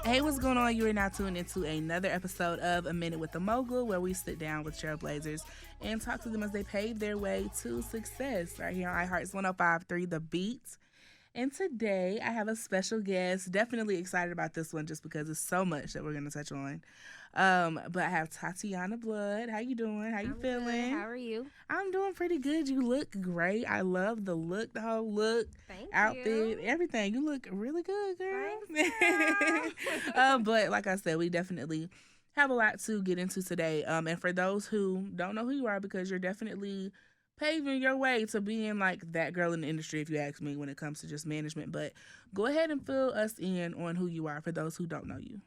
Hey, what's going on? You are now tuned into another episode of A Minute with the Mogul, where we sit down with trailblazers and talk to them as they pave their way to success. Right here on iHeart's 105.3 The Beat. And today I have a special guest. Definitely excited about this one just because it's so much that we're going to touch on. But I have Tatiyana Blood. How you doing? How you I'm feeling? Good. How are you? I'm doing pretty good. You look great. I love the look, the whole look, Thank outfit, you. everything. You look really good, girl. Thanks, girl. But like I said, we definitely have a lot to get into today. And for those who don't know who you are, because you're definitely paving your way to being like that girl in the industry, if you ask me, when it comes to just management. But go ahead and fill us in on who you are for those who don't know you.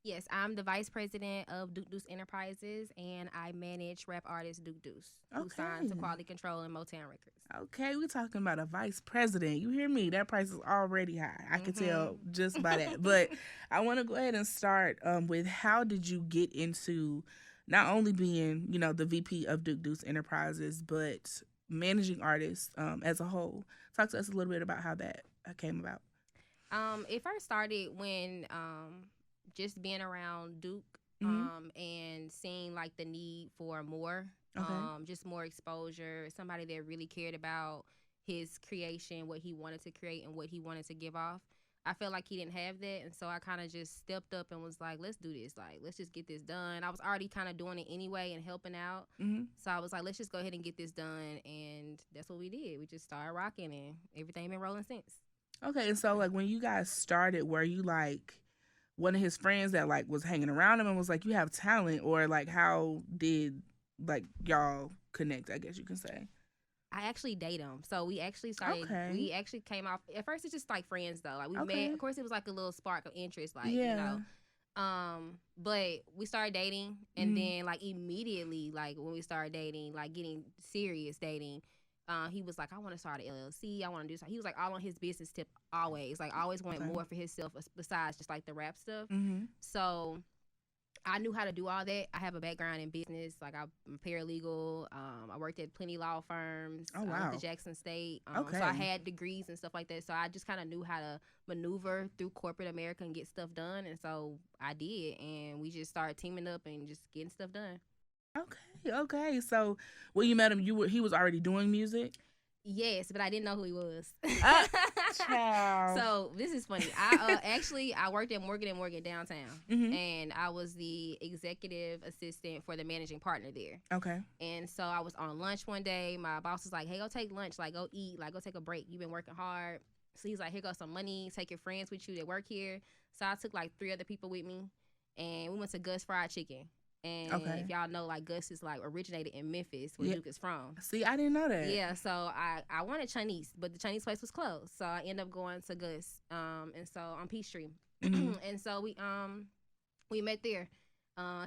Yes, I'm the vice president of Duke Deuce Enterprises, and I manage rap artist Duke Deuce, who signed to Quality Control and Motown Records. Okay, we're talking about a vice president. You hear me? That price is already high. I can tell just by that. But I want to go ahead and start with how did you get into not only being, the VP of Duke Deuce Enterprises, but managing artists as a whole? Talk to us a little bit about how that came about. It first started when just being around Duke and seeing like the need for more, just more exposure, somebody that really cared about his creation, what he wanted to create and what he wanted to give off. I felt like he didn't have that, and so I kind of just stepped up and was like, let's do this. Like, let's just get this done. I was already kind of doing it anyway and helping out. So I was like, let's just go ahead and get this done, and that's what we did. We just started rocking, and everything been rolling since. Okay, and so like when you guys started, were you like one of his friends that like was hanging around him and was like, you have talent, or like how did like y'all connect, I guess you can say? I actually date him. So we actually started, we actually came off, at first it's just like friends though. Like we met, of course it was like a little spark of interest, like, but we started dating, and then like immediately, like when we started dating, like getting serious dating, he was like, I want to start an LLC. I want to do something. He was like all on his business tip always. Like always wanted more for himself besides just like the rap stuff. So I knew how to do all that. I have a background in business. Like I'm a paralegal. I worked at plenty law firms. Oh, wow. I went to Jackson State. So I had degrees and stuff like that. So I just kind of knew how to maneuver through corporate America and get stuff done. And so I did. And we just started teaming up and just getting stuff done. Okay. So when you met him, he was already doing music? Yes, but I didn't know who he was. Child. So this is funny. I worked at Morgan & Morgan downtown, and I was the executive assistant for the managing partner there. Okay. And so I was on lunch one day. My boss was like, hey, go take lunch. Like, go eat. Like, go take a break. You've been working hard. So he's like, here goes some money. Take your friends with you that work here. So I took like 3 other people with me, and we went to Gus Fried Chicken. And if y'all know, like, Gus is like originated in Memphis, where Duke is from. See, I didn't know that. Yeah, so I wanted Chinese, but the Chinese place was closed, so I ended up going to Gus, and so on Peachtree, and so we met there.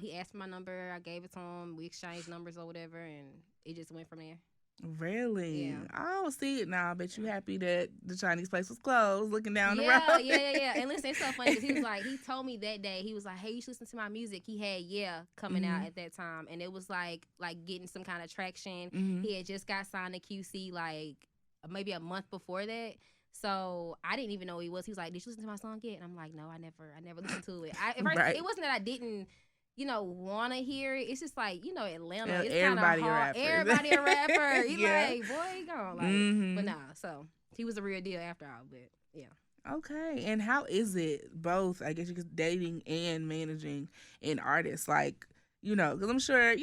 He asked for my number, I gave it to him. We exchanged numbers or whatever, and it just went from there. Really? Yeah. Oh, see it now. I bet you happy that the Chinese place was closed, looking down the road. Yeah. And listen, it's so funny because he told me that day, he was like, hey, you should listen to my music. He had coming out at that time, and it was like getting some kind of traction. He had just got signed to QC like maybe a month before that. So I didn't even know who he was. He was like, did you listen to my song yet? And I'm like, no, I never listened to it. It wasn't that I didn't want to hear it. It's just like, Atlanta. It's kind of hard. Everybody a rapper. He like, boy, he gone. Like, but nah. So he was a real deal after all. But yeah. Okay. And how is it both, I guess you could, dating and managing an artist? Like, because I'm sure,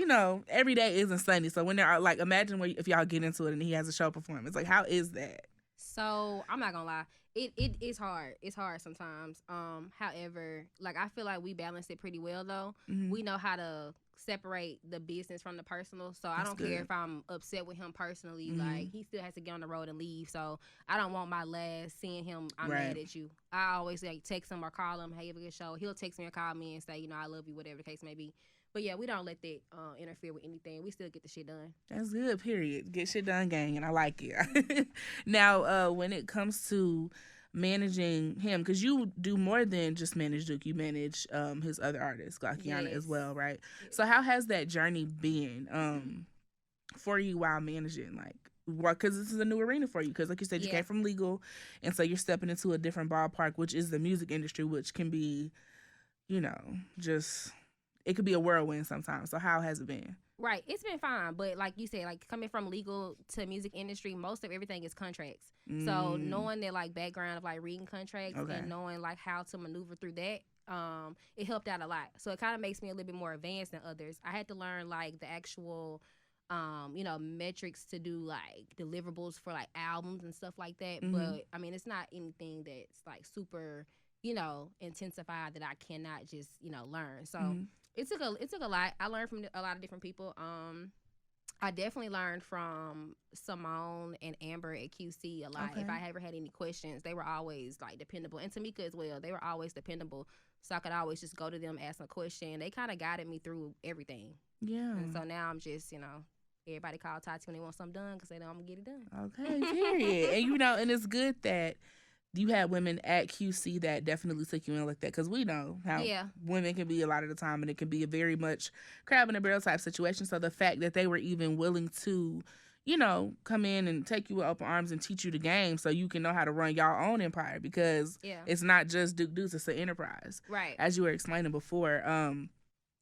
every day isn't sunny. So when they're like, imagine if y'all get into it and he has a show performance. Like, how is that? So I'm not gonna lie, it is hard. It's hard sometimes. However, like I feel like we balance it pretty well though. We know how to separate the business from the personal. So I don't care if I'm upset with him personally. Like he still has to get on the road and leave. So I don't want my last seeing him. I'm mad at you. I always like text him or call him. Hey, have a good show. He'll text me or call me and say, I love you, whatever the case may be. But yeah, we don't let that interfere with anything. We still get the shit done. That's good, period. Get shit done, gang, and I like it. Now, when it comes to managing him, because you do more than just manage Duke. You manage his other artists, Tatiana, as well, right? Yes. So how has that journey been for you while managing, like, because this is a new arena for you, because like you said, you came from legal, and so you're stepping into a different ballpark, which is the music industry, which can be just it could be a whirlwind sometimes. So how has it been? Right. It's been fine. But like you said, like coming from legal to music industry, most of everything is contracts. So knowing that like background of like reading contracts and knowing like how to maneuver through that, it helped out a lot. So it kind of makes me a little bit more advanced than others. I had to learn like the actual, metrics to do like deliverables for like albums and stuff like that. But I mean, it's not anything that's like super, intensified that I cannot just, learn. So it took a lot. I learned from a lot of different people. I definitely learned from Simone and Amber at QC a lot. If I ever had any questions, they were always like dependable, and Tamika as well. They were always dependable, so I could always just go to them, ask a question. They kind of guided me through everything. Yeah. And so now I'm just, everybody call Tati when they want something done because they know I'm gonna get it done. Okay, period. And and it's good that you had women at QC that definitely took you in like that, because we know how women can be a lot of the time, and it can be a very much crab in a barrel type situation. So the fact that they were even willing to, come in and take you with open arms and teach you the game so you can know how to run your own empire, because it's not just Duke Deuce, it's an enterprise. Right. As you were explaining before.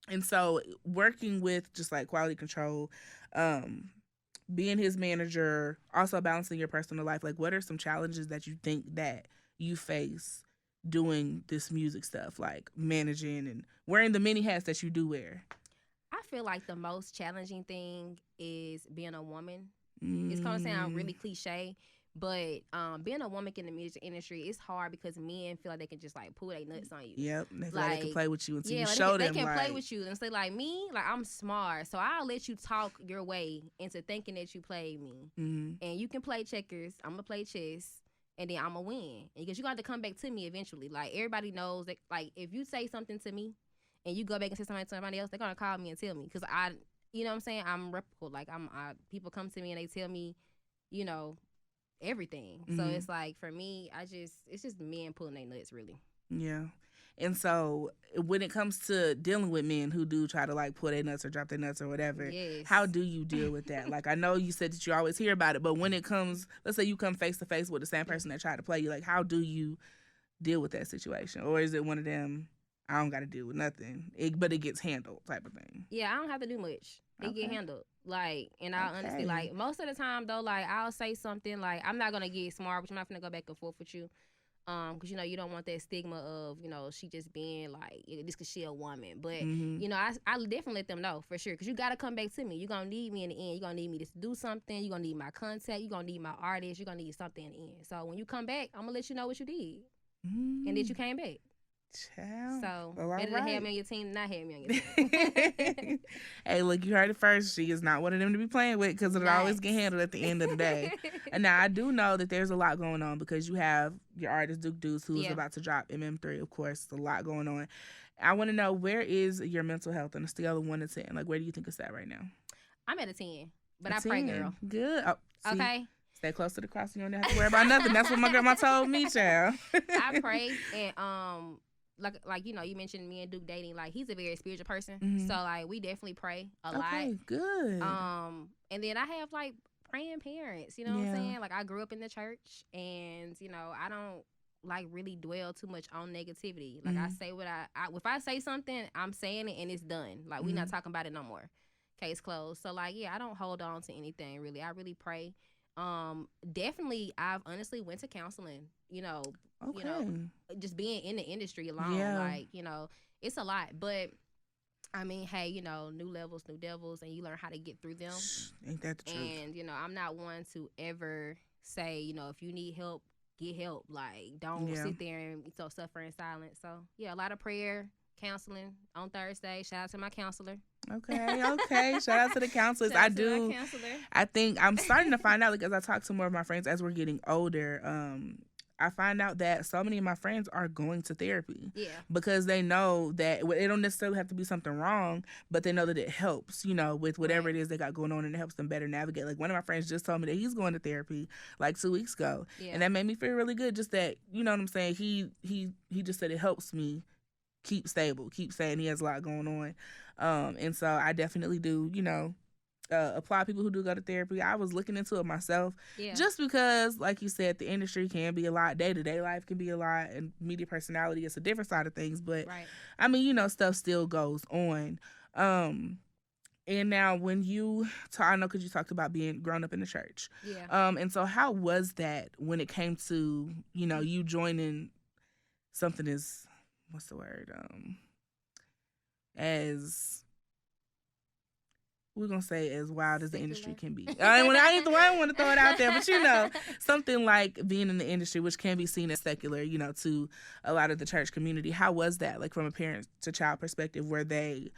And so working with just like quality control, being his manager, also balancing your personal life, like what are some challenges that you think that you face doing this music stuff, like managing and wearing the many hats that you do wear? I feel like the most challenging thing is being a woman. It's going to sound really cliche, but being a woman in the music industry, it's hard because men feel like they can just like pull their nuts on you. Yep, they feel like they can play with you until you show them. They can play with you and say like, me, like I'm smart, so I'll let you talk your way into thinking that you played me, and you can play checkers. I'm gonna play chess, and then I'm gonna win. Because you got to come back to me eventually. Like everybody knows that, like if you say something to me, and you go back and say something to somebody else, they're gonna call me and tell me, because you know what I'm saying, I'm replicable. Like people come to me and they tell me, everything. So it's like, for me, it's just men pulling their nuts, really. Yeah. And so when it comes to dealing with men who do try to like pull their nuts or drop their nuts or whatever, how do you deal with that? Like, I know you said that you always hear about it, but when it comes, let's say you come face to face with the same person that tried to play you, like how do you deal with that situation? Or is it one of them, I don't got to deal with nothing, but it gets handled type of thing? Yeah, I don't have to do much. It get handled. Like, and I honestly, like, most of the time, though, like, I'll say something, like, I'm not going to get smart, but I'm not going to go back and forth with you. Because, you don't want that stigma of, she just being, like, just because she a woman. But, I definitely let them know, for sure. Because you got to come back to me. You're going to need me in the end. You're going to need me to do something. You're going to need my contact. You're going to need my artist. You're going to need something in the end. So, when you come back, I'm going to let you know what you did. And that you came back. Child. So, better to have me on your team than not have me on your team. Hey, look, you heard it first. She is not one of them to be playing with, because it'll always get handled at the end of the day. And now I do know that there's a lot going on, because you have your artist Duke Deuce, who's about to drop MM3, of course. A lot going on. I want to know, where is your mental health on a scale of 1 to 10? Like, where do you think it's at right now? I'm at a 10, but I pray, girl. Good. Oh, see? Okay. Stay close to the cross, and you don't have to worry about nothing. That's what my grandma told me, child. I pray, and like you mentioned me and Duke dating. Like, he's a very spiritual person, so like we definitely pray a lot. Okay, good. And then I have like praying parents. You know what I'm saying? Like, I grew up in the church, and I don't like really dwell too much on negativity. Like, I say what I if I say something, I'm saying it and it's done. Like, we not talking about it no more. Case closed. So like, I don't hold on to anything really. I really pray. Definitely, I've honestly went to counseling. Just being in the industry alone, like, it's a lot. But I mean, hey, new levels, new devils, and you learn how to get through them. Ain't that the truth? And I'm not one to ever say, if you need help, get help. Like, don't sit there and suffer in silence. So a lot of prayer, counseling on Thursday. Shout out to my counselor. Okay. Shout out to the counselors. I think I'm starting to find out, like, as I talk to more of my friends as we're getting older, I find out that so many of my friends are going to therapy. Yeah. Because they know that it don't necessarily have to be something wrong, but they know that it helps, with whatever it is they got going on, and it helps them better navigate. Like, one of my friends just told me that he's going to therapy like 2 weeks ago. Yeah. And that made me feel really good. Just that, you know what I'm saying? He just said it helps me keep stable, keep saying he has a lot going on. And so I definitely do, applaud people who do go to therapy. I was looking into it myself, Yeah. just because, like you said, the industry can be a lot. Day-to-day life can be a lot, and media personality is a different side of things. But Right. I mean, you know, stuff still goes on. And now when you I know because you talked about being grown up in the church. Yeah. And so how was that when it came to, you know, you joining something as, what's the word? As we're gonna say as wild as the industry can be. I don't want to throw it out there, but you know, something like being in the industry, which can be seen as secular, you know, to a lot of the church community. How was that, like from a parent to child perspective? Were they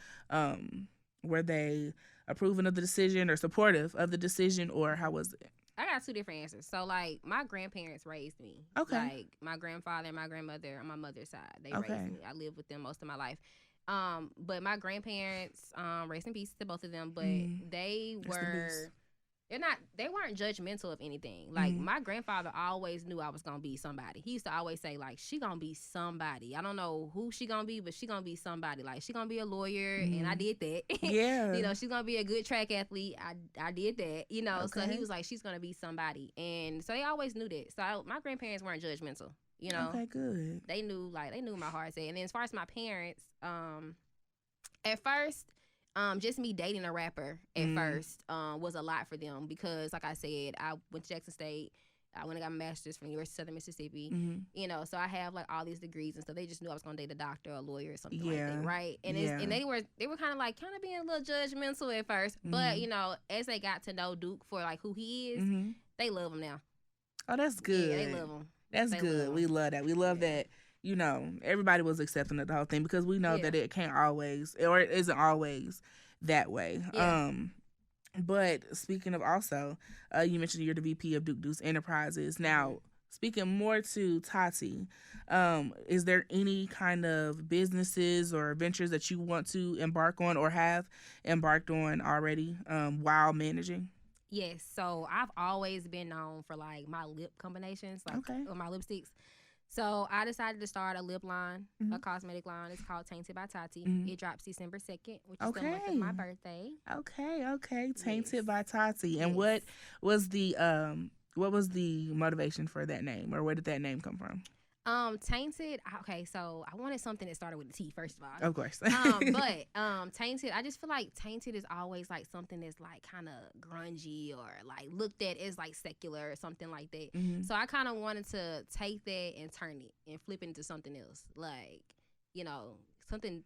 approving of the decision or supportive of the decision, or how was it? I got two different answers. So, like, my grandparents raised me. Okay. Like, my grandfather and my grandmother on my mother's side, they raised me. I lived with them most of my life. But my grandparents, rest in peace to both of them, but they weren't judgmental of anything. Like, my grandfather always knew I was gonna be somebody. He used to always say, like, she gonna be somebody. I don't know who she gonna be, but she gonna be somebody. Like, she gonna be a lawyer, and I did that. Yeah. You know, she's gonna be a good track athlete. I did that. You know, Okay. so he was like, she's gonna be somebody. And so they always knew that. So my grandparents weren't judgmental. You know, okay, good. They knew my heart said. And then as far as my parents, at first, just me dating a rapper at first was a lot for them because, like I said, I went to Jackson State. I went and got my master's from the University of Southern Mississippi. You know, so I have like all these degrees and stuff. They just knew I was gonna date a doctor or a lawyer or something like that, right? And and they were kind of being a little judgmental at first, but you know, as they got to know Duke for like who he is, they love him now. Oh, that's good. Yeah, they love him. That's good. We love that. We love that, you know, everybody was accepting of the whole thing because we know that it can't always, or it isn't always that way. Yeah. But speaking of also, you mentioned you're the VP of Duke Deuce Enterprises. Now, speaking more to Tati, is there any kind of businesses or ventures that you want to embark on or have embarked on already while managing? Yes, so I've always been known for like my lip combinations, like or my lipsticks. So I decided to start a lip line, a cosmetic line. It's called Tainted by Tati. It drops December 2nd, which is the month of my birthday. Okay. Tainted by Tati. And what was the motivation for that name, or where did that name come from? Tainted. Okay, so I wanted something that started with a T, first of all. Of course. But tainted. I just feel like tainted is always like something that's like kind of grungy or like looked at as like secular or something like that. So I kind of wanted to take that and turn it and flip it into something else, like, you know, something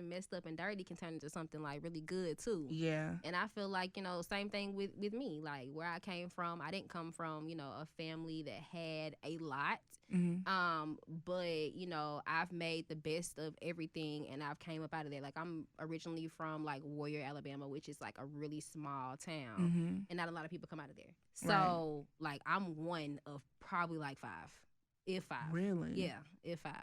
messed up and dirty can turn into something like really good too. Yeah. And I feel like, you know, same thing with me. Like where I came from, I didn't come from, you know, a family that had a lot. But, you know, I've made the best of everything and I've came up out of there. Like I'm originally from like Warrior, Alabama, which is like a really small town. And not a lot of people come out of there. So like I'm one of probably like 5, if 5. Really? Yeah, if 5.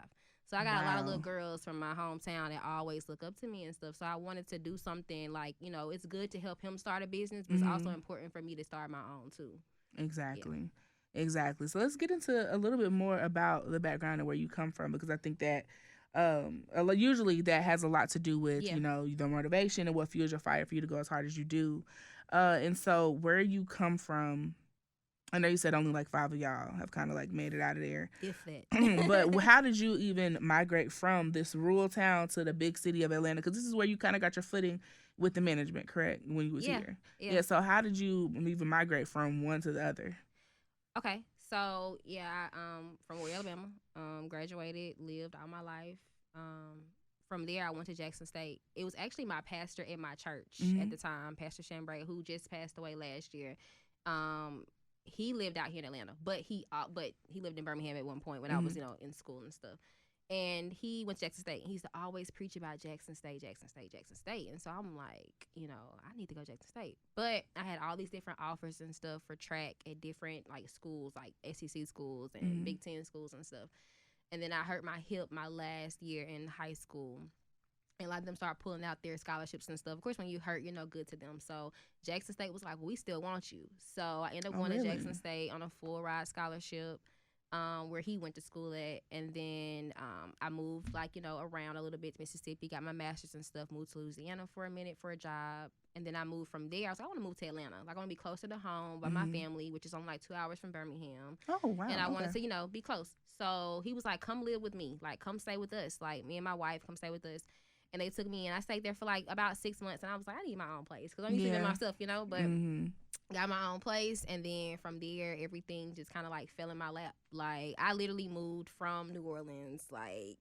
So I got a lot of little girls from my hometown that always look up to me and stuff. So I wanted to do something like, you know, it's good to help him start a business, but it's also important for me to start my own too. Exactly. Yeah. Exactly. So let's get into a little bit more about the background and where you come from, because I think that usually that has a lot to do with, you know, the motivation and what fuels your fire for you to go as hard as you do. And so where you come from, I know you said only like 5 of y'all have kind of like made it out of there. If that. But how did you even migrate from this rural town to the big city of Atlanta? Because this is where you kind of got your footing with the management, correct? When you was here. Yeah. So how did you even migrate from one to the other? Okay. So yeah, from Warrior, Alabama, graduated, lived all my life. From there, I went to Jackson State. It was actually my pastor at my church at the time, Pastor Chambray, who just passed away last year. He lived out here in Atlanta, but he lived in Birmingham at one point when I was, you know, in school and stuff. And he went to Jackson State. He used to always preach about Jackson State. And so I'm like, you know, I need to go to Jackson State. But I had all these different offers and stuff for track at different like schools, like SEC schools and Big Ten schools and stuff. And then I hurt my hip my last year in high school. And let them start pulling out their scholarships and stuff. Of course, when you hurt, you're no good to them. So Jackson State was like, well, we still want you. So I ended up going to Jackson State on a full ride scholarship. where he went to school at, and then I moved around a little bit to Mississippi, got my master's and stuff, moved to Louisiana for a minute for a job, and then I moved from there. I was like, I want to move to Atlanta. Like, I want to be closer to home by my family, which is only like 2 hours from Birmingham. Oh, wow. And I wanted to, be close. So he was like, come live with me. Like, come stay with us. Like, me and my wife, come stay with us. And they took me in. I stayed there for like about 6 months, and I was like, I need my own place because I'm used to living myself, but got my own place. And then from there, everything just kind of like fell in my lap. Like, I literally moved from New Orleans. Like,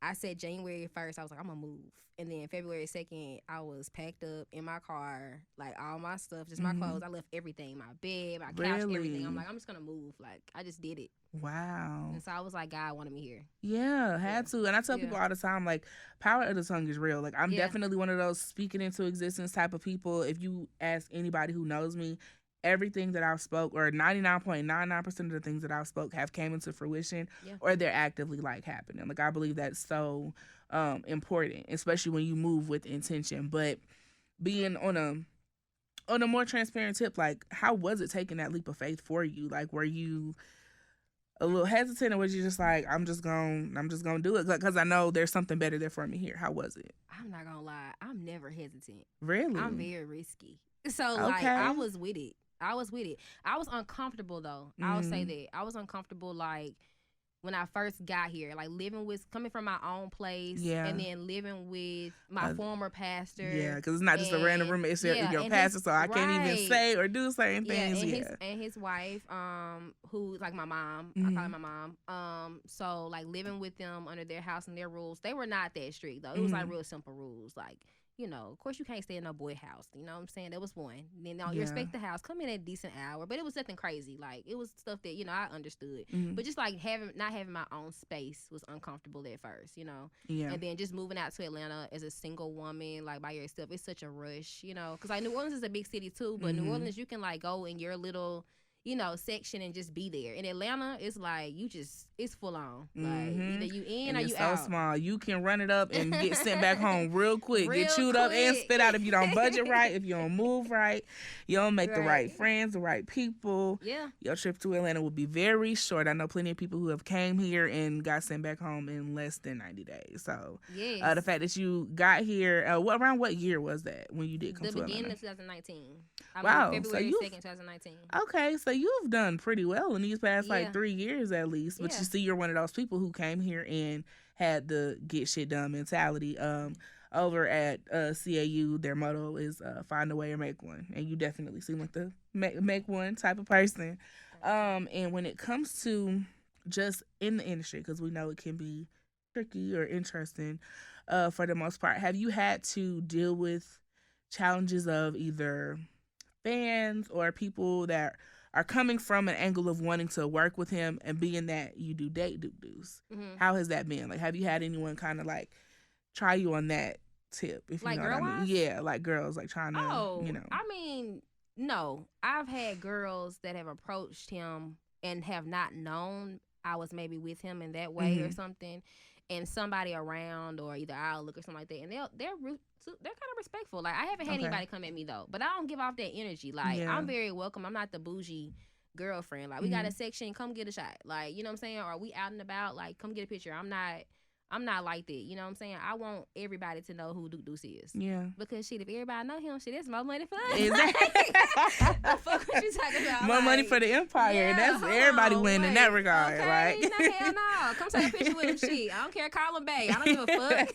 I said January 1st, I was like, I'm gonna move. And then February 2nd, I was packed up in my car, like all my stuff, just my clothes. I left everything, my bed, my couch, everything. I'm like, I'm just gonna move. Like, I just did it. Wow. And so I was like, God wanted me here. Yeah, had to. And I tell people all the time, like, power of the tongue is real. Like, I'm definitely one of those speaking into existence type of people. If you ask anybody who knows me, everything that I've spoke, or 99.99% of the things that I've spoke, have came into fruition, or they're actively like happening. Like, I believe that's so important, especially when you move with intention. But being on a more transparent tip, like, how was it taking that leap of faith for you? Like, were you a little hesitant, or was you just like, I'm just gonna do it because I know there's something better there for me here? How was it? I'm not gonna lie, I'm never hesitant. Really? I'm very risky. So like, I was with it. I was uncomfortable though. I will say that I was uncomfortable, like, when I first got here, like coming from my own place, and then living with my former pastor. Yeah, because it's not just a random roommate, it's your pastor, so I can't even say or do certain things. And his wife, who's like my mom, I call her my mom. So like living with them under their house and their rules, they were not that strict though. It was like real simple rules, like, of course you can't stay in no boy house. You know what I'm saying? That was one. Then you respect the house. Come in at a decent hour. But it was nothing crazy. Like, it was stuff that, I understood. But just like not having my own space was uncomfortable at first, Yeah. And then just moving out to Atlanta as a single woman, like, by yourself, it's such a rush, Because like New Orleans is a big city too. But New Orleans, you can like go in your little section and just be there. In Atlanta, it's like it's full on. Like, either you in and or you out. It's so small. You can run it up and get sent back home real quick. Get chewed up and spit out if you don't budget right, if you don't move right, you don't make the right friends, the right people. Yeah. Your trip to Atlanta will be very short. I know plenty of people who have came here and got sent back home in less than 90 days. So the fact that you got here, around what year was that when you did come to Atlanta? The beginning of 2019. Wow. February 2nd, 2019. Okay, so you've done pretty well in these past like 3 years at least. But you see, you're one of those people who came here and had the get shit done mentality. Over at CAU, their motto is find a way or make one. And you definitely seem like the make one type of person. And when it comes to just in the industry, because we know it can be tricky or interesting for the most part, have you had to deal with challenges of either fans or people that are coming from an angle of wanting to work with him, and being that you do date Duke Deuce? How has that been? Like, have you had anyone kind of like try you on that tip? If like you know what I mean? Yeah, like girls like trying to, I mean, no. I've had girls that have approached him and have not known I was maybe with him in that way or something, and somebody around or either I'll look or something like that, and they're kind of respectful. Like, I haven't had anybody come at me though, but I don't give off that energy. Like, I'm very welcome. I'm not the bougie girlfriend. Like, we got a section, come get a shot. Like, you know what I'm saying? Or we out and about, like, come get a picture. I'm not like that. You know what I'm saying? I want everybody to know who Duke Deuce is. Yeah. Because shit, if everybody know him, shit, that's more money for us. Exactly. The fuck what you talking about? More money for the empire. Yeah, that's everybody win in that regard, right? No, hell no. Come take a picture with him, shit. I don't care. Call him bae. I don't give a fuck.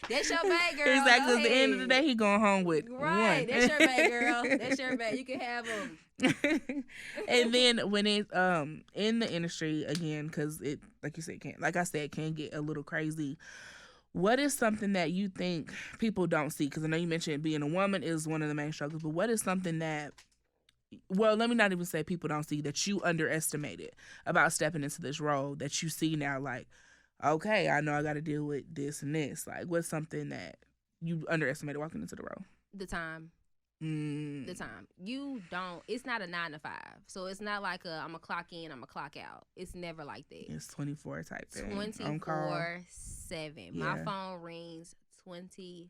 That's your bae, girl. Exactly. At the end of the day, he going home with right. one. That's your bae, girl. That's your bae. You can have him. And then when it's in the industry again, because it, like you said, can get a little crazy. What is something that you think people don't see? Because I know you mentioned being a woman is one of the main struggles, but what is something that, well, let me not even say people don't see, that you underestimated about stepping into this role that you see now? Like, okay, I know I got to deal with this and this. Like, what's something that you underestimated walking into the role? The time. The time. It's not a 9 to 5. So it's not like I'm going to clock in, I'm going to clock out. It's never like that. It's 24 type thing. 24/7. Yeah. My phone rings 24/7.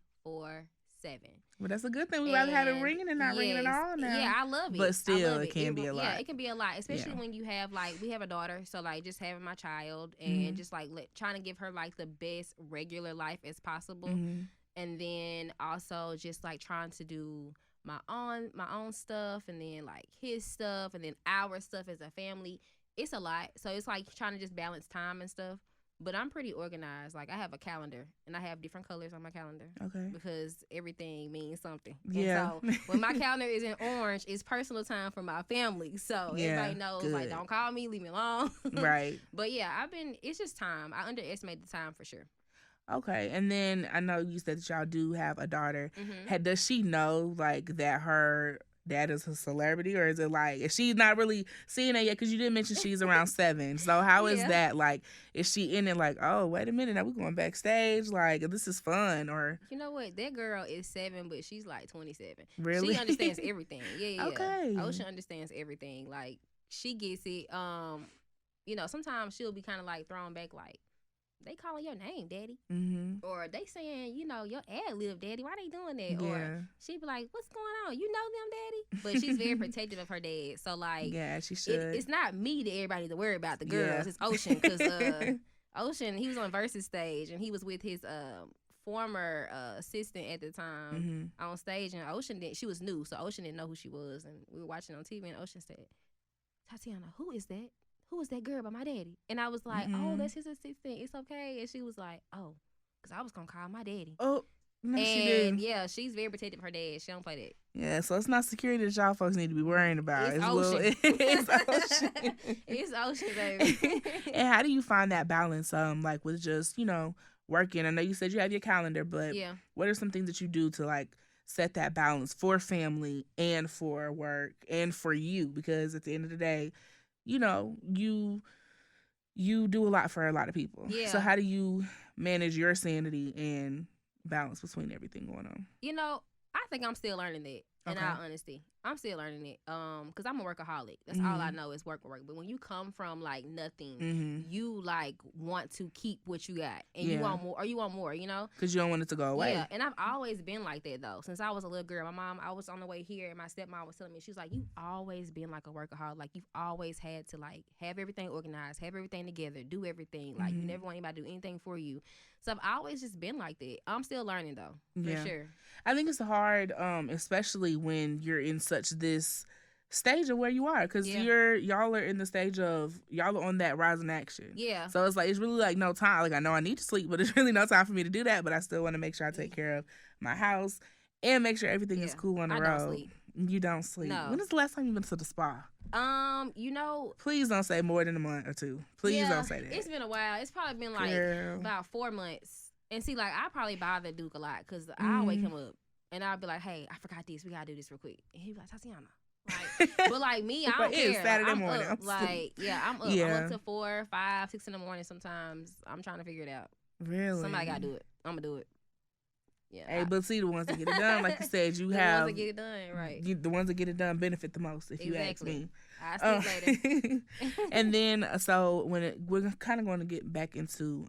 7. Well, that's a good thing. We rather have it ringing than not ringing at all now. Yeah, I love it. But still, it can be a lot. Yeah, it can be a lot, especially when you have, like, we have a daughter, so, like, just having my child and just, like, trying to give her, like, the best regular life as possible. And then also just, like, trying to do my own stuff, and then, like, his stuff, and then our stuff as a family. It's a lot. So it's, like, trying to just balance time and stuff. But I'm pretty organized. Like, I have a calendar, and I have different colors on my calendar. Okay. Because everything means something. Yeah. And so when my calendar is in orange, it's personal time for my family. So everybody knows, like, don't call me, leave me alone. Right. But yeah, it's just time. I underestimate the time for sure. Okay. And then I know you said that y'all do have a daughter. Does she know, like, that her dad is a celebrity, or is it like, is she not really seeing it yet? Because you did mention she's around 7. So how is that? Like, is she in it like, oh, wait a minute, now we're going backstage, like, this is fun? Or, you know what, that girl is 7, but she's like 27. Really? She understands everything. Yeah. Okay. Ocean understands everything. Like, she gets it. You know, sometimes she'll be kind of like thrown back, like, they calling your name, daddy. Or they saying, you know, your ad-lib, daddy. Why they doing that? Yeah. Or she be like, what's going on? You know them, daddy? But she's very protective of her dad. So, like, yeah, she should. It's not me that everybody needs to worry about, the girls. It's Ocean. Because Ocean, he was on Versus stage, and he was with his former assistant at the time on stage. And Ocean she was new, so Ocean didn't know who she was. And we were watching on TV, and Ocean said, Tatiana, who is that? Who was that girl by my daddy? And I was like, oh, that's his assistant. It's okay. And she was like, oh, because I was going to call my daddy. Oh, no, and she didn't. Yeah, she's very protective of her dad. She don't play that. Yeah, so it's not security that y'all folks need to be worrying about. It's Ocean. It's Ocean. It's Ocean, baby. And how do you find that balance, like, with just, you know, working? I know you said you have your calendar, but what are some things that you do to, like, set that balance for family and for work and for you? Because at the end of the day, you know, you do a lot for a lot of people. Yeah. So how do you manage your sanity and balance between everything going on? You know, I think I'm still learning that. In all honesty, I'm still learning it. Because I'm a workaholic. That's all I know is work. But when you come from, like, nothing, you, like, want to keep what you got, and you want more, you know? Because you don't want it to go away. Yeah, and I've always been like that, though. Since I was a little girl, my mom, I was on the way here, and my stepmom was telling me, she was like, you've always been like a workaholic. Like, you've always had to, like, have everything organized, have everything together, do everything. Like, you never want anybody to do anything for you. So I've always just been like that. I'm still learning, though, for sure. I think it's hard, especially when you're in such this stage of where you are, because y'all are in the stage of, y'all are on that rising action. Yeah. So it's like, it's really like no time. Like, I know I need to sleep, but it's really no time for me to do that. But I still want to make sure I take care of my house and make sure everything is cool on the road. I don't sleep. You don't sleep. No. When is the last time you've been to the spa? You know, please don't say more than a month or 2. Please don't say that. It's been a while. It's probably been like about 4 months. And see, like, I probably bother Duke a lot because I'll wake him up and I'll be like, hey, I forgot this. We gotta do this real quick. And he'll be like, Tatiana. Like, but like me, I don't care. It's Saturday morning. Up. Like, I'm up. I'm up to 4, 5, 6 in the morning sometimes. I'm trying to figure it out. Really? Somebody gotta do it. I'm gonna do it. Yeah. Hey, but see, the ones that get it done, like you said, the ones that get it done, right? The ones that get it done benefit the most, if you ask me. I'll sleep later. And then, so we're kind of going to get back into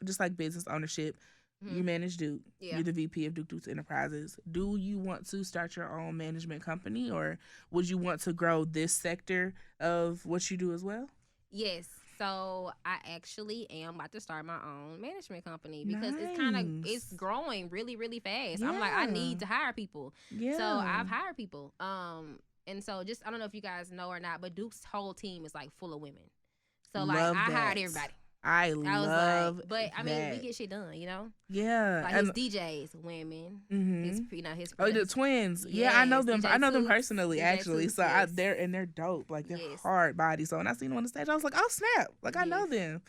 just like business ownership. You manage Duke. Yeah. You're the VP of Duke Deuce Enterprises. Do you want to start your own management company, or would you want to grow this sector of what you do as well? Yes. So I actually am about to start my own management company because it's growing really, really fast. Yeah. I'm like, I need to hire people. Yeah. So I've hired people. And so just, I don't know if you guys know or not, but Duke's whole team is like full of women. So like I hired everybody. I love like, but I mean, we get shit done, you know? Yeah. Like his DJs, women. His the twins. Yeah, I know them. I know them personally, actually. So they're dope. Like, they're hard bodies. So when I seen them on the stage, I was like, oh snap! Like, I know them.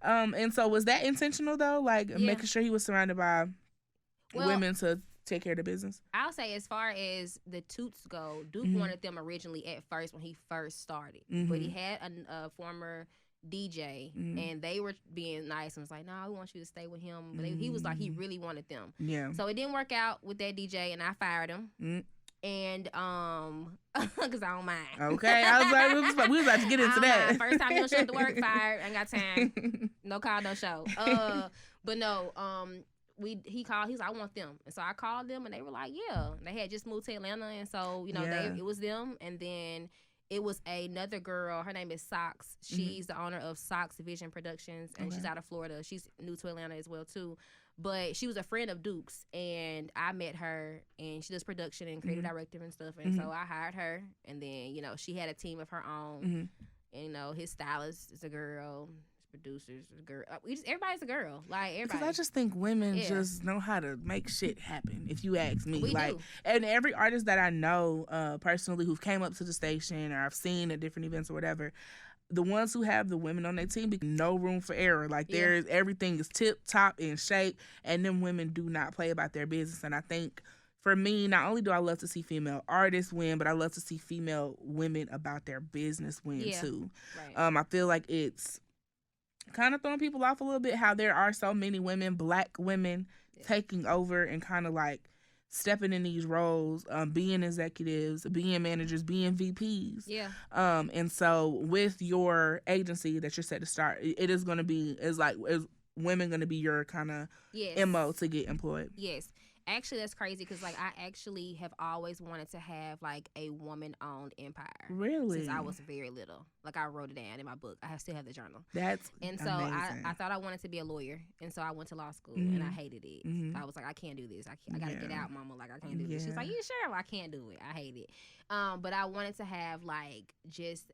And so was that intentional though? Like making sure he was surrounded by women to take care of the business? I'll say, as far as the Toots go, Duke wanted them originally at first when he first started, but he had a former DJ and they were being nice and was like, no, we want you to stay with him, but he was like, he really wanted them. Yeah. So it didn't work out with that DJ, and I fired him. And because I don't mind. Okay, I was like, we was about to get into that. Mind. First time you don't show up to work, fired. Ain't got time. No call, no show. But no. he called. He's like, I want them, and so I called them, and they were like, yeah. They had just moved to Atlanta, and so it was them, and then it was another girl. Her name is Socks. She's the owner of Socks Vision Productions, and she's out of Florida. She's new to Atlanta as well too. But she was a friend of Duke's, and I met her, and she does production and creative director and stuff. And so I hired her, and then she had a team of her own. And his stylist is a girl. Producers, girl. Everybody's a girl. Like everybody. Because I just think women just know how to make shit happen. If you ask me, we do. And every artist that I know personally who came up to the station or I've seen at different events or whatever, the ones who have the women on their team, no room for error. Like there's everything is tip top in shape, and them women do not play about their business. And I think for me, not only do I love to see female artists win, but I love to see female women about their business win too. Right. I feel like it's kind of throwing people off a little bit how there are so many women, black women, taking over and kind of like stepping in these roles, being executives, being managers, being VPs. Yeah. And so with your agency that you're set to start, it is going to be, is women going to be your kind of MO to get employed? Yes. Actually, that's crazy because I actually have always wanted to have like a woman-owned empire. Really? Since I was very little. Like I wrote it down in my book. I still have the journal. That's and so amazing. I thought I wanted to be a lawyer, and so I went to law school and I hated it. I was like, I can't do this. I gotta get out, mama. Like I can't do this. She's like, you sure? Well, I can't do it. I hate it. But I wanted to have like just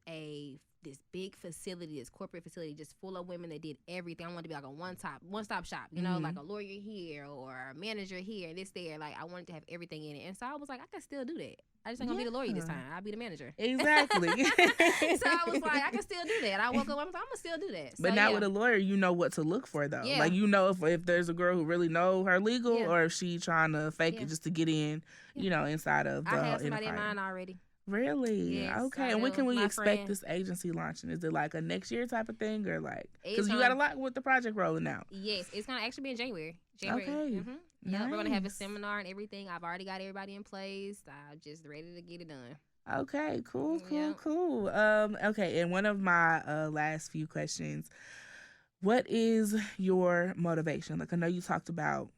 this big facility, this corporate facility, just full of women that did everything. I wanted to be like a one-stop shop, like a lawyer here or a manager here, this there. Like I wanted to have everything in it, and so I was like, I can still do that. I just ain't gonna be the lawyer this time. I'll be the manager. Exactly. So I was like, I can still do that. I woke up, I'm gonna still do that. So, but now with a lawyer, you know what to look for though. Yeah. Like if there's a girl who really know her legal or if she trying to fake it just to get in, inside of the I have somebody in mind already. Really? Yes, okay. And when can we expect this agency launching? Is it like a next year type of thing or like? Because you got a lot with the project rolling out. Yes, it's gonna actually be in January. Okay. Yeah, we're gonna have a seminar and everything. I've already got everybody in place. I'm just ready to get it done. Okay. Cool. Okay. And one of my last few questions: what is your motivation? Like I know you talked about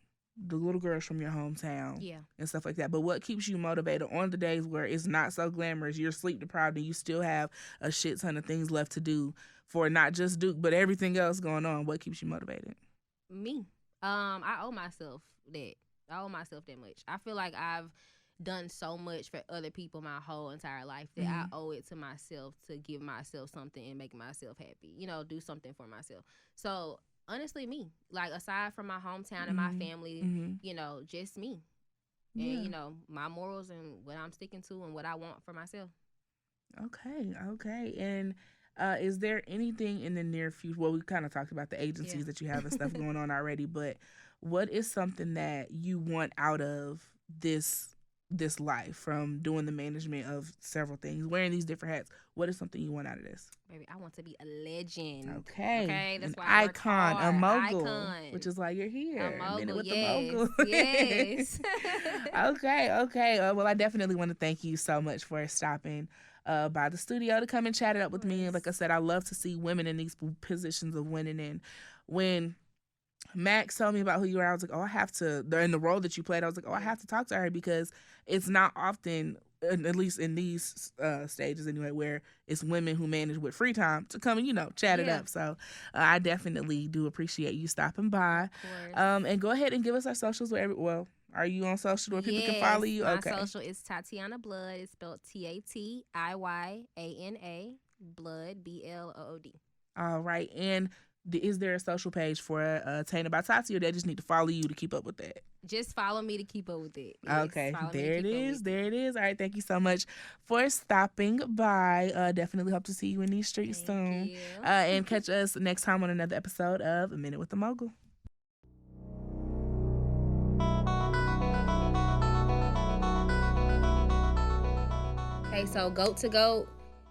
the little girls from your hometown and stuff like that, but what keeps you motivated on the days where it's not so glamorous, you're sleep deprived, and you still have a shit ton of things left to do for not just Duke but everything else going on? What keeps you motivated? Me. I owe myself that. I owe myself that much. I feel like I've done so much for other people my whole entire life that I owe it to myself to give myself something and make myself happy, do something for myself. So honestly, me, like aside from my hometown and my family, just me and, my morals and what I'm sticking to and what I want for myself. Okay. And is there anything in the near future? Well, we kind of talked about the agencies that you have and stuff going on already, but what is something that you want out of this life from doing the management of several things, wearing these different hats? What is something you want out of this? Baby, I want to be a legend. Okay. That's an why icon, a mogul, which is why you're here. A mogul, with yes. The mogul. Yes. Okay. Well, I definitely want to thank you so much for stopping by the studio to come and chat it up with me. And like I said, I love to see women in these positions of winning. And when Max told me about who you are, I was like, I have to, in the role that you played, I was like, I have to talk to her because it's not often, at least in these stages anyway, where it's women who manage with free time to come and, chat it up. So I definitely do appreciate you stopping by. And go ahead and give us our socials are you on social where people can follow you? Okay. My social is Tatiyana Blood. It's spelled Tatiyana Blood, BLOOD. All right. And is there a social page for Taina by Tati, or they just need to follow you to keep up with that? Just follow me to keep up with it. Yes, okay. There it is. All right. Thank you so much for stopping by. Definitely hope to see you in these streets soon. And catch us next time on another episode of A Minute with the Mogul. Okay, so GOAT to GOAT,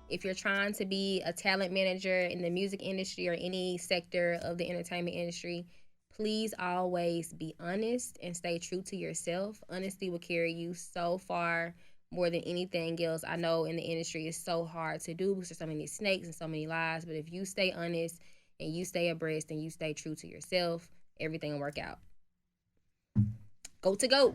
if you're trying to be a talent manager in the music industry or any sector of the entertainment industry, please always be honest and stay true to yourself. Honesty will carry you so far more than anything else. I know in the industry it's so hard to do because there's so many snakes and so many lies, but if you stay honest and you stay abreast and you stay true to yourself, everything will work out. Go to go.